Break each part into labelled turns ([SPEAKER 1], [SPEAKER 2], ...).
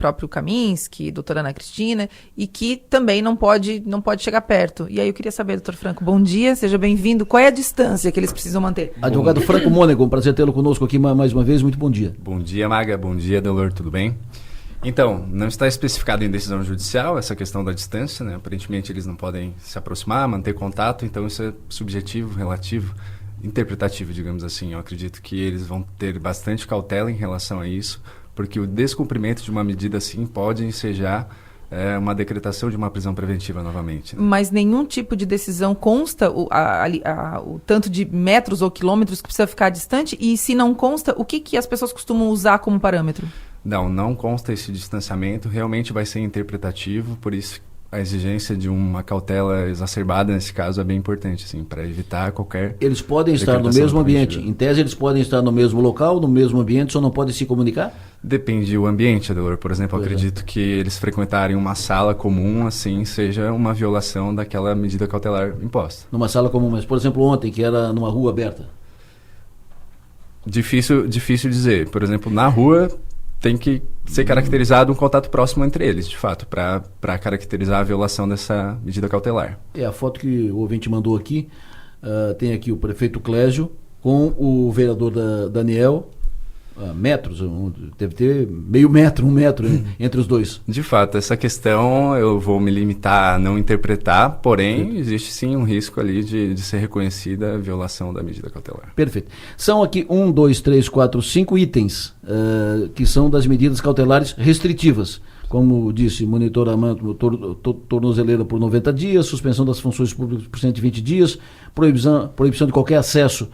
[SPEAKER 1] próprio Kaminski, doutora Ana Cristina, e que também não pode chegar perto. E aí eu queria saber, doutor Franco, bom dia, seja bem-vindo. Qual é a distância que eles precisam manter?
[SPEAKER 2] Advogado Franco Mônego, um prazer tê-lo conosco aqui mais uma vez, muito bom dia.
[SPEAKER 3] Bom dia, Maga, bom dia, Delor, tudo bem? Então, não está especificado em decisão judicial essa questão da distância, né? Aparentemente eles não podem se aproximar, manter contato, então isso é subjetivo, relativo, interpretativo, digamos assim. Eu acredito que eles vão ter bastante cautela em relação a isso, porque o descumprimento de uma medida assim pode ensejar uma decretação de uma prisão preventiva novamente. Né?
[SPEAKER 1] Mas nenhum tipo de decisão consta o tanto de metros ou quilômetros que precisa ficar distante? E se não consta, o que as pessoas costumam usar como parâmetro?
[SPEAKER 3] Não consta esse distanciamento, realmente vai ser interpretativo, por isso a exigência de uma cautela exacerbada nesse caso é bem importante, assim, para evitar qualquer...
[SPEAKER 2] Eles podem estar no mesmo ambiente, em tese eles podem estar no mesmo local, no mesmo ambiente, só não podem se comunicar?
[SPEAKER 3] Depende do ambiente, Adelor. Por exemplo, eu acredito que eles frequentarem uma sala comum, assim, seja uma violação daquela medida cautelar imposta.
[SPEAKER 2] Numa sala comum, mas por exemplo ontem, que era numa rua aberta?
[SPEAKER 3] Difícil dizer. Por exemplo, na rua... tem que ser caracterizado um contato próximo entre eles, de fato, para caracterizar a violação dessa medida cautelar.
[SPEAKER 2] A foto que o ouvinte mandou aqui, tem aqui o prefeito Clésio com o vereador Daniel, metros, deve ter meio metro, 1 metro entre os dois.
[SPEAKER 3] De fato, essa questão eu vou me limitar a não interpretar, porém existe sim um risco ali de ser reconhecida a violação da medida cautelar.
[SPEAKER 2] Perfeito. São aqui 1, 2, 3, 4, 5 itens que são das medidas cautelares restritivas. Como disse, monitoramento tornozeleira por 90 dias, suspensão das funções públicas por 120 dias, proibição de qualquer acesso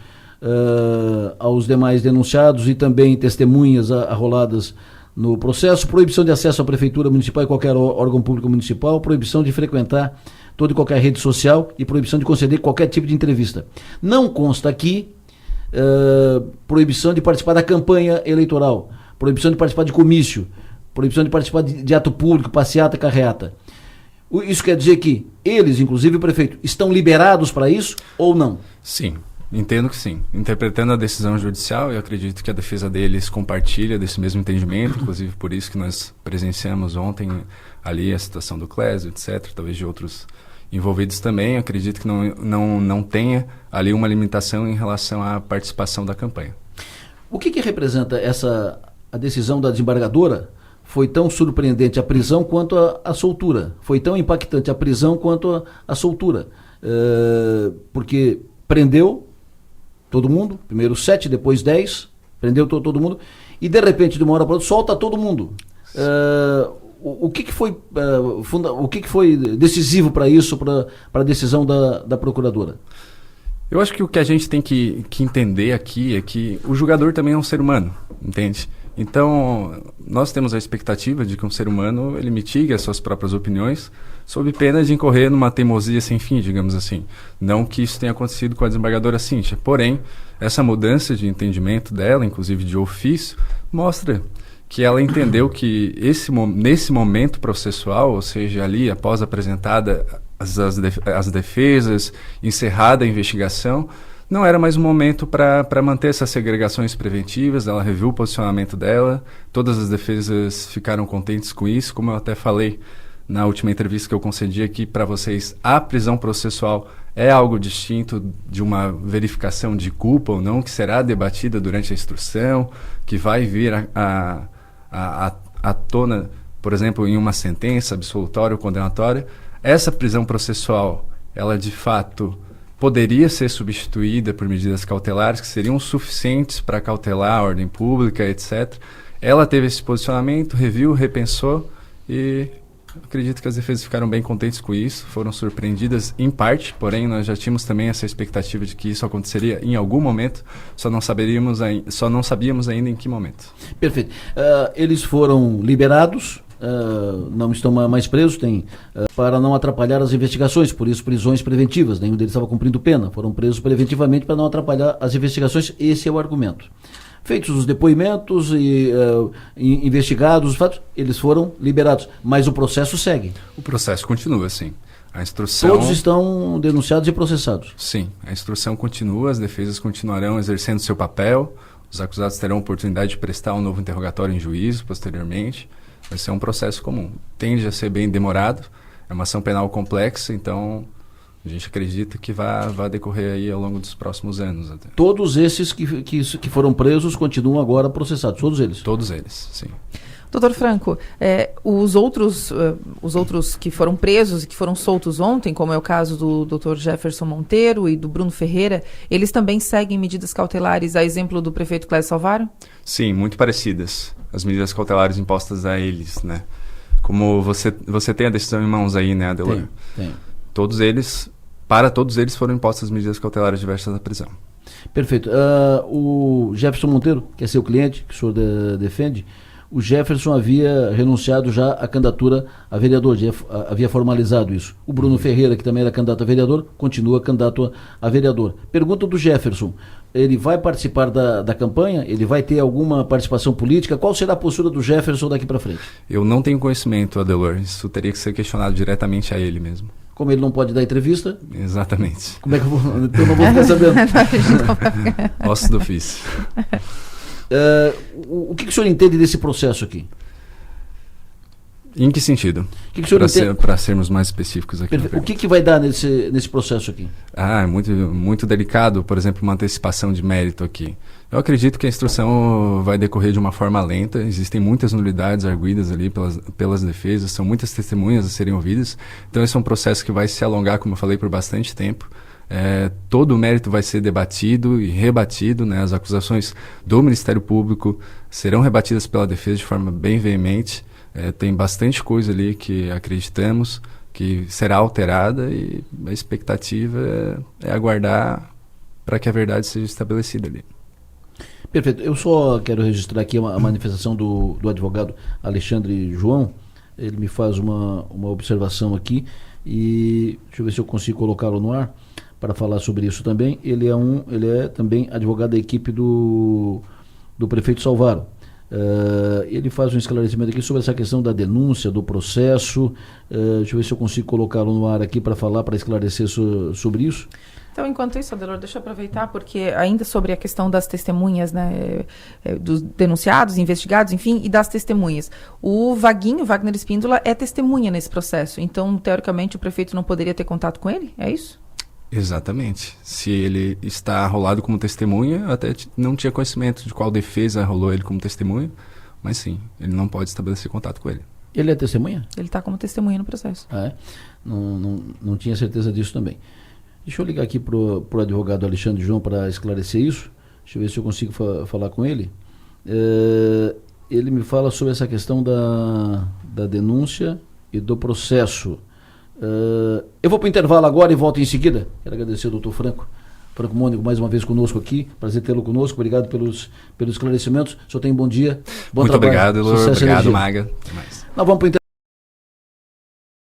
[SPEAKER 2] aos demais denunciados e também testemunhas arroladas no processo, proibição de acesso à prefeitura municipal e qualquer órgão público municipal, proibição de frequentar toda e qualquer rede social e proibição de conceder qualquer tipo de entrevista. Não consta aqui proibição de participar da campanha eleitoral, proibição de participar de comício, proibição de participar de ato público, passeata, carreata. Isso quer dizer que eles, inclusive o prefeito, estão liberados para isso ou não?
[SPEAKER 3] Sim. Entendo que sim. Interpretando a decisão judicial, eu acredito que a defesa deles compartilha desse mesmo entendimento, inclusive por isso que nós presenciamos ontem ali a situação do Clésio, etc., talvez de outros envolvidos também. Eu acredito que não tenha ali uma limitação em relação à participação da campanha.
[SPEAKER 2] O que representa a decisão da desembargadora? Foi tão surpreendente a prisão quanto a soltura. Foi tão impactante a prisão quanto a soltura. Porque prendeu todo mundo, primeiro 7, depois 10, prendeu todo mundo, e de repente, de uma hora para outra, solta todo mundo. O que foi decisivo para isso, para a decisão da procuradora?
[SPEAKER 3] Eu acho que o que a gente tem que entender aqui é que o julgador também é um ser humano, entende? Então, nós temos a expectativa de que um ser humano ele mitigue as suas próprias opiniões sob pena de incorrer numa teimosia sem fim, digamos assim. Não que isso tenha acontecido com a desembargadora Cíntia. Porém, essa mudança de entendimento dela, inclusive de ofício, mostra que ela entendeu que nesse momento processual, ou seja, ali após apresentada as defesas, encerrada a investigação, não era mais um momento para manter essas segregações preventivas. Ela reviu o posicionamento dela, todas as defesas ficaram contentes com isso. Como eu até falei na última entrevista que eu concedi aqui para vocês, a prisão processual é algo distinto de uma verificação de culpa ou não, que será debatida durante a instrução, que vai vir à tona, por exemplo, em uma sentença absolutória ou condenatória. Essa prisão processual, ela de fato poderia ser substituída por medidas cautelares que seriam suficientes para cautelar a ordem pública, etc. Ela teve esse posicionamento, reviu, repensou e acredito que as defesas ficaram bem contentes com isso, foram surpreendidas em parte, porém nós já tínhamos também essa expectativa de que isso aconteceria em algum momento, só não sabíamos ainda em que momento.
[SPEAKER 2] Perfeito. Eles foram liberados, não estão mais presos, para não atrapalhar as investigações, por isso prisões preventivas, nenhum deles estava cumprindo pena, foram presos preventivamente para não atrapalhar as investigações, esse é o argumento. Feitos os depoimentos e investigados os fatos, eles foram liberados, mas o processo segue.
[SPEAKER 3] O processo continua, sim. A instrução...
[SPEAKER 2] Todos estão denunciados e processados.
[SPEAKER 3] Sim, a instrução continua, as defesas continuarão exercendo seu papel, os acusados terão oportunidade de prestar um novo interrogatório em juízo posteriormente. Vai ser um processo comum. Tende a ser bem demorado, é uma ação penal complexa, então a gente acredita que vai decorrer aí ao longo dos próximos anos. Até.
[SPEAKER 2] Todos esses que foram presos continuam agora processados, todos eles?
[SPEAKER 3] Todos eles, sim.
[SPEAKER 1] Doutor Franco, os outros que foram presos e que foram soltos ontem, como é o caso do Dr. Jefferson Monteiro e do Bruno Ferreira, eles também seguem medidas cautelares, a exemplo do prefeito Clésio Salvaro?
[SPEAKER 3] Sim, muito parecidas. As medidas cautelares impostas a eles, né? Como você tem a decisão em mãos aí, né, Adelor?
[SPEAKER 2] Tem.
[SPEAKER 3] Para todos eles foram impostas medidas cautelares diversas da prisão.
[SPEAKER 2] Perfeito. O Jefferson Monteiro, que é seu cliente, que o senhor defende, o Jefferson havia renunciado já à candidatura a vereador, já havia formalizado isso. O Bruno Ferreira, que também era candidato a vereador, continua candidato a vereador. Pergunta do Jefferson, ele vai participar da campanha? Ele vai ter alguma participação política? Qual será a postura do Jefferson daqui para frente?
[SPEAKER 3] Eu não tenho conhecimento, Adelor. Isso teria que ser questionado diretamente a ele mesmo.
[SPEAKER 2] Como ele não pode dar entrevista?
[SPEAKER 3] Exatamente.
[SPEAKER 2] Como é que eu vou? Então eu não vou ficar sabendo.
[SPEAKER 3] Ossos do ofício.
[SPEAKER 2] O que o senhor entende desse processo aqui?
[SPEAKER 3] Em que sentido? Para sermos mais específicos aqui.
[SPEAKER 2] O que vai dar nesse processo aqui?
[SPEAKER 3] É muito, muito delicado, por exemplo, uma antecipação de mérito aqui. Eu acredito que a instrução vai decorrer de uma forma lenta, existem muitas nulidades arguidas ali pelas defesas, são muitas testemunhas a serem ouvidas, então esse é um processo que vai se alongar, como eu falei, por bastante tempo. Todo o mérito vai ser debatido e rebatido, né? As acusações do Ministério Público serão rebatidas pela defesa de forma bem veemente. Tem bastante coisa ali que acreditamos que será alterada e a expectativa é aguardar para que a verdade seja estabelecida ali.
[SPEAKER 2] Perfeito. Eu só quero registrar aqui a manifestação do advogado Alexandre João. Ele me faz uma observação aqui e deixa eu ver se eu consigo colocá-lo no ar para falar sobre isso também. Ele é também advogado da equipe do prefeito Salvaro. Ele faz um esclarecimento aqui sobre essa questão da denúncia, do processo. Deixa eu ver se eu consigo colocá-lo no ar aqui para falar, para esclarecer sobre isso.
[SPEAKER 1] Então, enquanto isso, Adelor, deixa eu aproveitar, porque ainda sobre a questão das testemunhas, né, dos denunciados, investigados, enfim, e das testemunhas. O Wagner Espíndola, é testemunha nesse processo, então, teoricamente, o prefeito não poderia ter contato com ele? É isso?
[SPEAKER 3] Exatamente. Se ele está arrolado como testemunha, eu até não tinha conhecimento de qual defesa arrolou ele como testemunha, mas sim, ele não pode estabelecer contato com ele.
[SPEAKER 2] Ele é testemunha?
[SPEAKER 1] Ele está como testemunha no processo.
[SPEAKER 2] Não tinha certeza disso também. Deixa eu ligar aqui para o advogado Alexandre João para esclarecer isso. Deixa eu ver se eu consigo falar com ele. Ele me fala sobre essa questão da denúncia e do processo. Eu vou para o intervalo agora e volto em seguida. Quero agradecer ao doutor Franco Mônico mais uma vez conosco aqui. Prazer tê-lo conosco. Obrigado pelos esclarecimentos. O senhor tem um bom dia. Bom
[SPEAKER 3] Muito
[SPEAKER 2] trabalho.
[SPEAKER 3] obrigado, Elor. Obrigado, Maga. Até mais.
[SPEAKER 2] Nós vamos para o intervalo.